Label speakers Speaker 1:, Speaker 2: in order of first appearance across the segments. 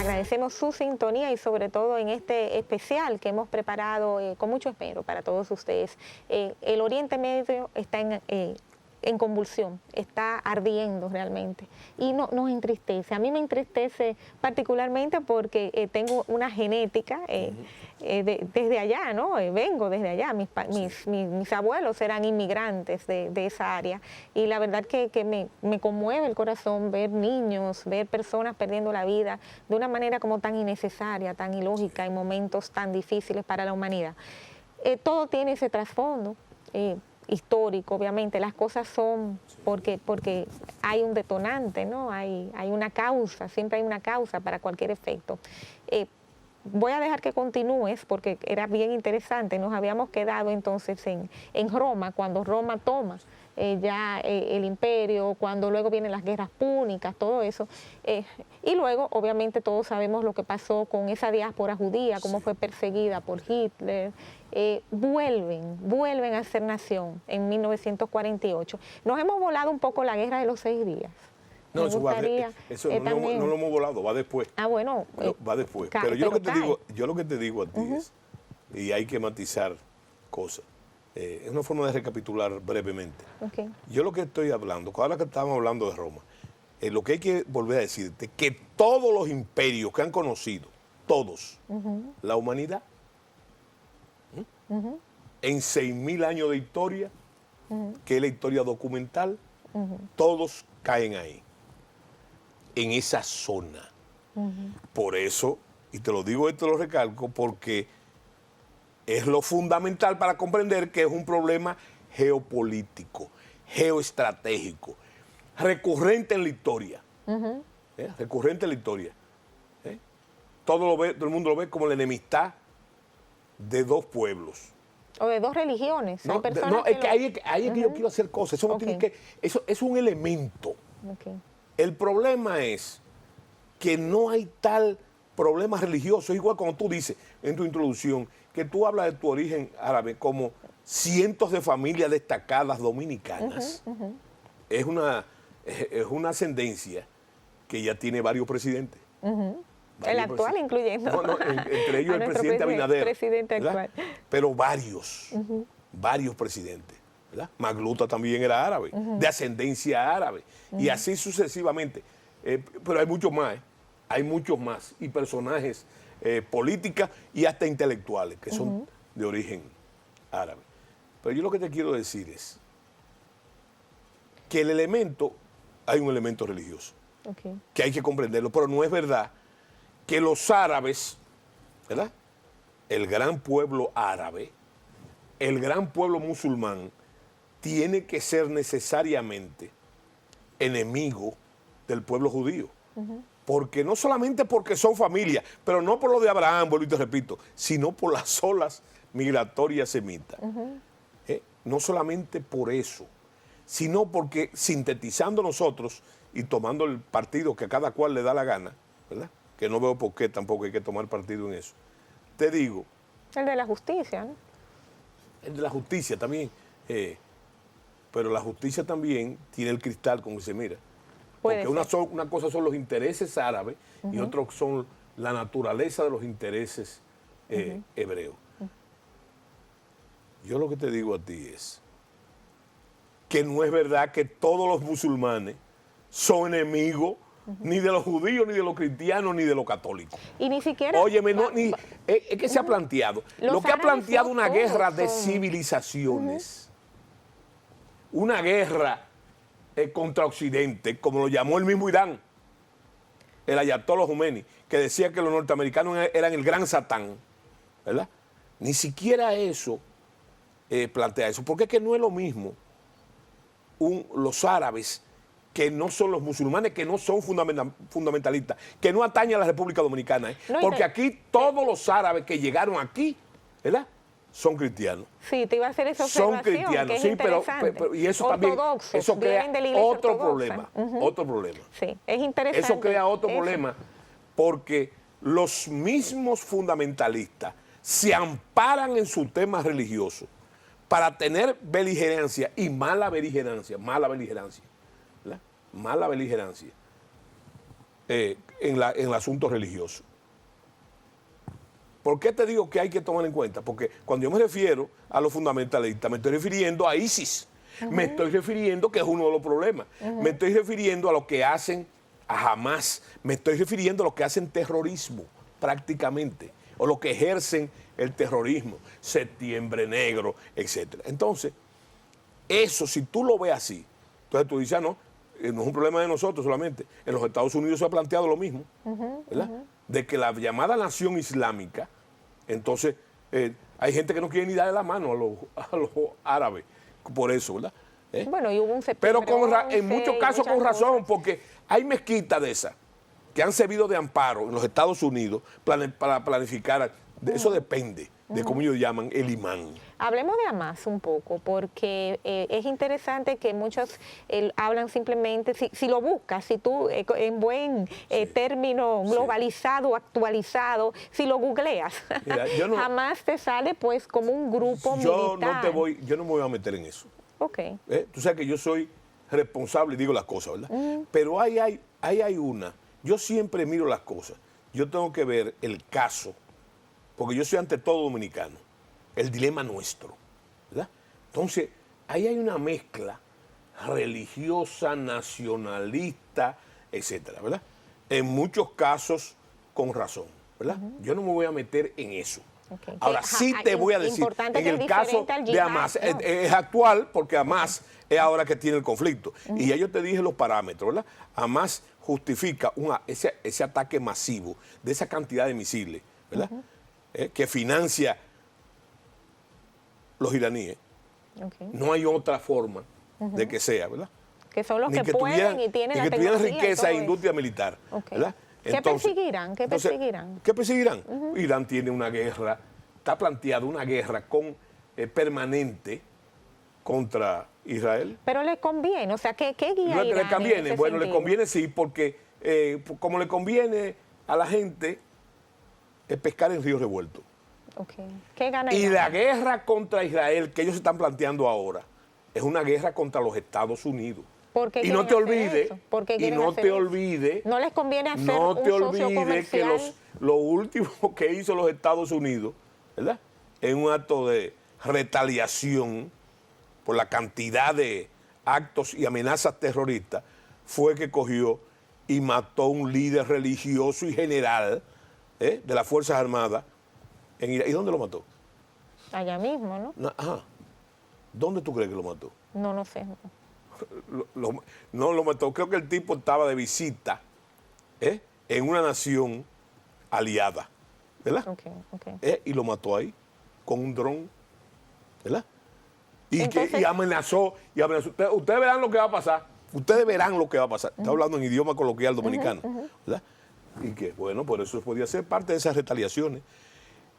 Speaker 1: Agradecemos su sintonía y sobre todo en este especial que hemos preparado con mucho esmero para todos ustedes. El Oriente Medio está en convulsión, está ardiendo realmente y nos entristece. A mí me entristece particularmente porque tengo una genética desde allá, ¿no? Vengo desde allá, mis abuelos eran inmigrantes de esa área y la verdad que me conmueve el corazón ver niños, ver personas perdiendo la vida de una manera como tan innecesaria, tan ilógica en momentos tan difíciles para la humanidad. Todo tiene ese trasfondo histórico, obviamente, las cosas son porque hay un detonante, ¿no? Hay una causa, siempre hay una causa para cualquier efecto. Voy a dejar que continúes porque era bien interesante. Nos habíamos quedado entonces en Roma, cuando Roma toma el imperio, cuando luego vienen las guerras púnicas, todo eso. Y luego, obviamente, todos sabemos lo que pasó con esa diáspora judía, cómo fue perseguida por Hitler. Vuelven a ser nación en 1948. Nos hemos volado un poco la guerra de los 6 días.
Speaker 2: No, eso no lo hemos volado, va después.
Speaker 1: Ah, bueno.
Speaker 2: Va después. Pero yo lo que te digo a ti es, y hay que matizar cosas, es una forma de recapitular brevemente.
Speaker 1: Okay.
Speaker 2: Yo lo que estoy hablando, ahora que estábamos hablando de Roma, lo que hay que volver a decirte, que todos los imperios que han conocido, todos, la humanidad, en 6.000 años de historia, que es la historia documental, todos caen ahí, en esa zona. Por eso, y te lo digo y te lo recalco, porque es lo fundamental para comprender que es un problema geopolítico, geoestratégico, recurrente en la historia. Recurrente en la historia. Todo el mundo lo ve como la enemistad de dos pueblos.
Speaker 1: O de dos religiones.
Speaker 2: No, es que ahí es que yo quiero hacer cosas. Eso no tiene que, eso es un elemento. El problema es que no hay tal problema religioso. Igual cuando tú dices en tu introducción que tú hablas de tu origen árabe como cientos de familias destacadas dominicanas. Es una ascendencia que ya tiene varios presidentes.
Speaker 1: El actual incluyendo.
Speaker 2: No, entre ellos el presidente Abinader.
Speaker 1: Presidente actual.
Speaker 2: Pero varios presidentes. ¿Verdad? Magluta también era árabe, de ascendencia árabe. Y así sucesivamente. Pero hay muchos más, hay muchos más. Y personajes políticos y hasta intelectuales que son de origen árabe. Pero yo lo que te quiero decir es que hay un elemento religioso, que hay que comprenderlo, pero no es verdad que los árabes, ¿verdad? El gran pueblo árabe, el gran pueblo musulmán, tiene que ser necesariamente enemigo del pueblo judío. Porque no solamente porque son familia, pero no por lo de Abraham, vuelvo y te repito, sino por las olas migratorias semitas. No solamente por eso, sino porque sintetizando nosotros y tomando el partido que a cada cual le da la gana, ¿verdad? Que no veo por qué tampoco hay que tomar partido en eso. Te digo...
Speaker 1: El de la justicia, ¿no?
Speaker 2: El de la justicia también. Pero la justicia también tiene el cristal con que se mira. Porque una cosa son los intereses árabes y otra son la naturaleza de los intereses hebreos. Yo lo que te digo a ti es que no es verdad que todos los musulmanes son enemigos ni de los judíos, ni de los cristianos, ni de los católicos.
Speaker 1: Y ni siquiera...
Speaker 2: Óyeme, es que se ha planteado. Lo que ha planteado una guerra de civilizaciones, una guerra contra Occidente, como lo llamó el mismo Irán, el Ayatollah Khomeini, que decía que los norteamericanos eran el gran Satán, ¿verdad? Ni siquiera eso plantea eso, porque es que no es lo mismo los árabes, que no son los musulmanes, que no son fundamentalistas, que no atañen a la República Dominicana. Porque aquí todos los árabes que llegaron aquí, ¿verdad?, son cristianos.
Speaker 1: Sí, te iba a hacer esa observación.
Speaker 2: Son cristianos,
Speaker 1: que es
Speaker 2: sí, pero y eso también, eso crea otro problema, otro problema.
Speaker 1: Sí, es interesante.
Speaker 2: Eso crea otro problema porque los mismos fundamentalistas se amparan en su tema religioso para tener beligerancia y ¿verdad? Mala beligerancia. Mala beligerancia. en el asunto religioso. ¿Por qué te digo que hay que tomar en cuenta? Porque cuando yo me refiero a los fundamentalistas, me estoy refiriendo a ISIS. Me estoy refiriendo, que es uno de los problemas. Me estoy refiriendo a lo que hacen a Hamas. Me estoy refiriendo a lo que hacen terrorismo, prácticamente. O lo que ejercen el terrorismo, Septiembre Negro, etc. Entonces, eso, si tú lo ves así, entonces tú dices, no es un problema de nosotros solamente. En los Estados Unidos se ha planteado lo mismo, ¿verdad? De que la llamada nación islámica, entonces hay gente que no quiere ni darle la mano a los árabes, por eso, ¿verdad?
Speaker 1: Bueno, y hubo un
Speaker 2: pero en muchos casos con razón, porque hay mezquitas de esas que han servido de amparo en los Estados Unidos para planificar. Eso depende de cómo ellos llaman el imán.
Speaker 1: Hablemos de Hamas un poco, porque es interesante que muchos hablan simplemente, si lo buscas, si tú en buen término globalizado, actualizado, si lo googleas, mira, Hamas te sale pues como un grupo militar.
Speaker 2: Yo no me voy a meter en eso.
Speaker 1: Okay.
Speaker 2: Tú sabes que yo soy responsable y digo las cosas, ¿verdad? Pero ahí hay una. Yo siempre miro las cosas. Yo tengo que ver el caso, porque yo soy ante todo dominicano, el dilema nuestro, ¿verdad? Entonces, ahí hay una mezcla religiosa, nacionalista, etcétera, ¿verdad? En muchos casos, con razón, ¿verdad? Yo no me voy a meter en eso. Okay. Ahora, sí te voy a decir, en el caso de Hamas, ¿no? Es actual, porque Hamas es ahora que tiene el conflicto. Y ya yo te dije los parámetros, ¿verdad? Hamas justifica ese ataque masivo de esa cantidad de misiles, ¿verdad? Que financia los iraníes. No hay otra forma de que sea, ¿verdad?
Speaker 1: Que son los que pueden y tienen la tecnología.
Speaker 2: Que tuvieran riqueza e industria militar, ¿verdad?
Speaker 1: Entonces, ¿Qué perseguirán?
Speaker 2: ¿Qué perseguirán? Irán tiene una guerra, está planteada una guerra permanente contra Israel.
Speaker 1: Pero le conviene, o sea, ¿qué guía Irán?
Speaker 2: Le conviene, bueno, le conviene sí, porque como le conviene a la gente pescar en ríos revueltos.
Speaker 1: ¿Qué gana
Speaker 2: Irán? Y
Speaker 1: Irán?
Speaker 2: la guerra contra Israel que ellos están planteando ahora es una guerra contra los Estados Unidos. Y no te olvides,
Speaker 1: no les conviene hacer un socio comercial.
Speaker 2: Que lo último que hizo los Estados Unidos, ¿verdad? En un acto de retaliación por la cantidad de actos y amenazas terroristas, fue que cogió y mató a un líder religioso y general de las Fuerzas Armadas en Irak. ¿Y dónde lo mató?
Speaker 1: Allá mismo, ¿no?
Speaker 2: Ajá. ¿Dónde tú crees que lo mató?
Speaker 1: No sé.
Speaker 2: No lo mató. Creo que el tipo estaba de visita en una nación aliada, ¿verdad? Y lo mató ahí con un dron, ¿verdad? Y amenazó. Ustedes verán lo que va a pasar. Ustedes verán lo que va a pasar. Está hablando en idioma coloquial dominicano, ¿verdad? Y que, bueno, por eso podía ser parte de esas retaliaciones.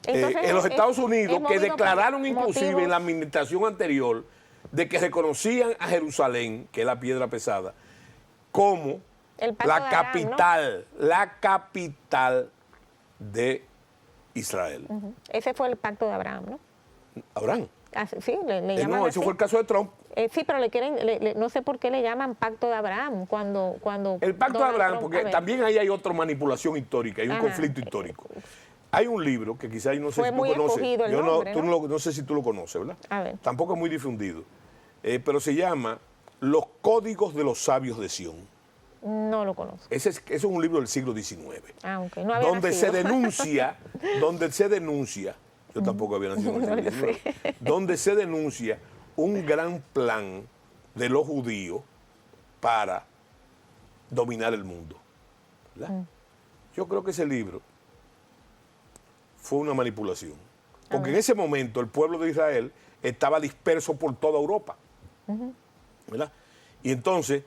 Speaker 1: Entonces,
Speaker 2: en los Estados Unidos, que declararon inclusive en la administración anterior de que reconocían a Jerusalén, que es la piedra pesada, como la capital, ¿no? La capital de Israel.
Speaker 1: Ese fue el pacto de Abraham, ¿no?
Speaker 2: ¿Abraham?
Speaker 1: Sí, le llaman
Speaker 2: no,
Speaker 1: así.
Speaker 2: ese fue el caso de Trump.
Speaker 1: Sí, pero no sé por qué le llaman pacto de Abraham cuando
Speaker 2: el pacto de Abraham, porque también ahí hay otra manipulación histórica, hay un conflicto histórico. Hay un libro que quizás no sé si tú conoces. No sé si tú lo conoces, ¿verdad?
Speaker 1: A ver.
Speaker 2: Tampoco es muy difundido. Pero se llama Los Códigos de los Sabios de Sión.
Speaker 1: No lo conozco.
Speaker 2: Ese es un libro del siglo XIX.
Speaker 1: Okay. No había
Speaker 2: donde se denuncia, yo tampoco había nacido en el siglo XIX, donde se denuncia un gran plan de los judíos para dominar el mundo, ¿verdad? Yo creo que ese libro fue una manipulación, porque en ese momento el pueblo de Israel estaba disperso por toda Europa, ¿verdad? Y entonces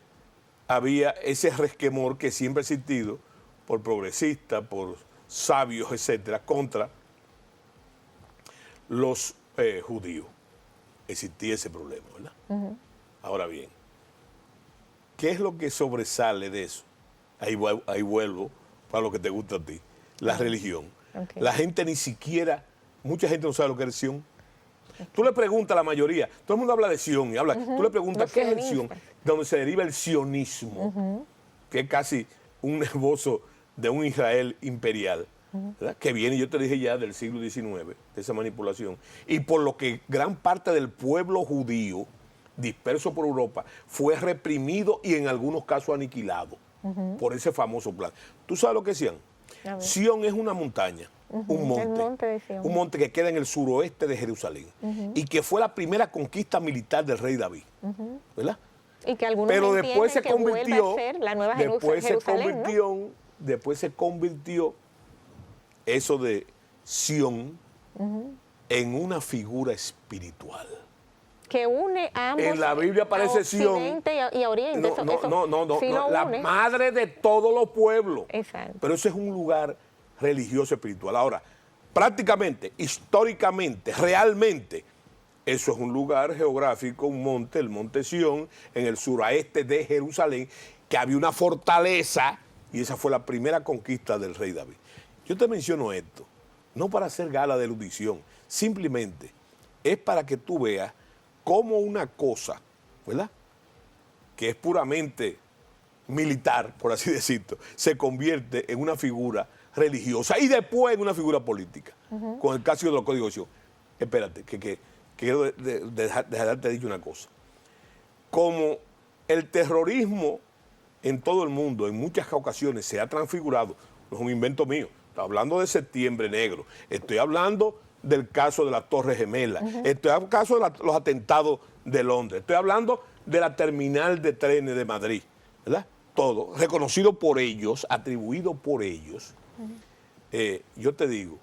Speaker 2: había ese resquemor que siempre ha existido por progresistas, por sabios, etcétera, contra los judíos. Existía ese problema, ¿verdad? Ahora bien, ¿qué es lo que sobresale de eso? Ahí vuelvo para lo que te gusta a ti, la religión. La gente ni siquiera, mucha gente no sabe lo que es Sión. Tú le preguntas a la mayoría, todo el mundo habla de Sión y tú le preguntas qué es el Sión, donde se deriva el sionismo, que es casi un esbozo de un Israel imperial, ¿verdad? Que viene, yo te dije ya, del siglo XIX, de esa manipulación, y por lo que gran parte del pueblo judío disperso por Europa fue reprimido y en algunos casos aniquilado por ese famoso plan. ¿Tú sabes lo que decían? Sión es una montaña, un monte que queda en el suroeste de Jerusalén y que fue la primera conquista militar del rey David, ¿verdad?
Speaker 1: Y que algunos
Speaker 2: pero después se convirtió,
Speaker 1: a ser la nueva Jerusalén,
Speaker 2: después se convirtió eso de Sión en una figura espiritual.
Speaker 1: Que une a ambos.
Speaker 2: En la Biblia aparece Sión.
Speaker 1: Occidente y Oriente.
Speaker 2: No, la madre de todos los pueblos.
Speaker 1: Exacto.
Speaker 2: Pero ese es un lugar religioso espiritual. Ahora, prácticamente, históricamente, realmente, eso es un lugar geográfico, un monte, el monte Sión, en el suroeste de Jerusalén, que había una fortaleza y esa fue la primera conquista del rey David. Yo te menciono esto, no para hacer gala de erudición, simplemente es para que tú veas cómo una cosa, ¿verdad?, que es puramente militar, por así decirlo, se convierte en una figura religiosa y después en una figura política, con el caso de los códigos de Sión. Espérate, que quiero dejarte dicho una cosa. Como el terrorismo en todo el mundo, en muchas ocasiones, se ha transfigurado, no es un invento mío, estoy hablando de Septiembre Negro, estoy hablando del caso de las Torres Gemelas, estoy hablando del caso de los atentados de Londres, estoy hablando de la terminal de trenes de Madrid, ¿verdad? Todo, reconocido por ellos, atribuido por ellos. Yo te digo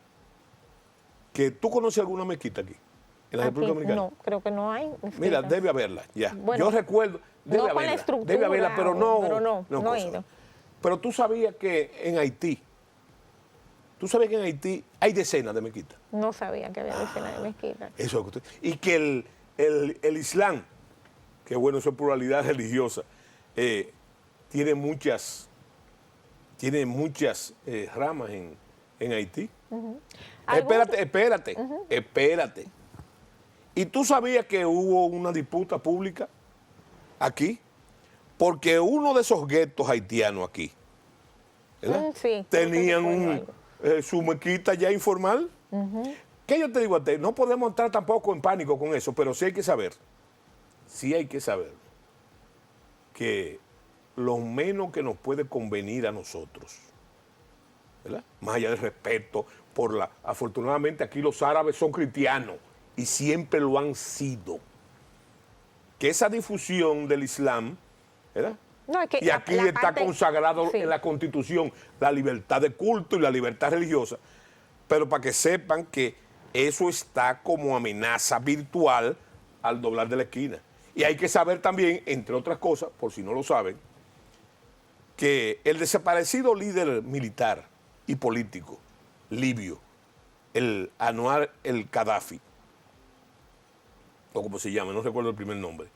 Speaker 2: que tú conoces alguna mezquita aquí, en la República Dominicana.
Speaker 1: No, creo que no hay.
Speaker 2: Mira, debe haberla, ya.
Speaker 1: Bueno,
Speaker 2: yo recuerdo, debe haberla, pero no he ido. Pero tú sabías que en Haití, hay decenas de mezquitas.
Speaker 1: No sabía que había decenas de mezquitas.
Speaker 2: Eso es lo que y que el Islam, que bueno, eso es pluralidad religiosa, tiene muchas ramas en Haití. Espérate. ¿Y tú sabías que hubo una disputa pública aquí? Porque uno de esos guetos haitianos aquí, ¿verdad?
Speaker 1: Sí,
Speaker 2: tenían su mezquita ya informal. ¿Qué yo te digo a ti? No podemos entrar tampoco en pánico con eso, pero sí hay que saber que lo menos que nos puede convenir a nosotros, ¿verdad?, más allá del respeto afortunadamente aquí los árabes son cristianos y siempre lo han sido, que esa difusión del Islam, ¿verdad?
Speaker 1: No, es que
Speaker 2: y aquí está consagrado en la Constitución la libertad de culto y la libertad religiosa, pero para que sepan que eso está como amenaza virtual al doblar de la esquina. Y hay que saber también, entre otras cosas, por si no lo saben, que el desaparecido líder militar y político libio, el Anwar el Gaddafi, o como se llama, no recuerdo el primer nombre,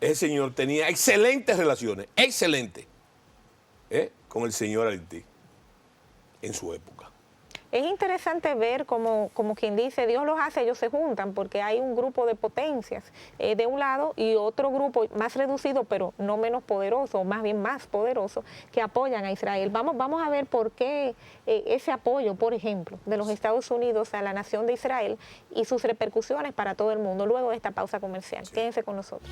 Speaker 2: ese señor tenía excelentes relaciones, con el señor Haití en su época.
Speaker 1: Es interesante ver como quien dice, Dios los hace, ellos se juntan, porque hay un grupo de potencias de un lado y otro grupo más reducido, pero no menos poderoso, más bien más poderoso, que apoyan a Israel. Vamos a ver por qué ese apoyo, por ejemplo, de los Estados Unidos a la nación de Israel y sus repercusiones para todo el mundo, luego de esta pausa comercial. Quédense con nosotros.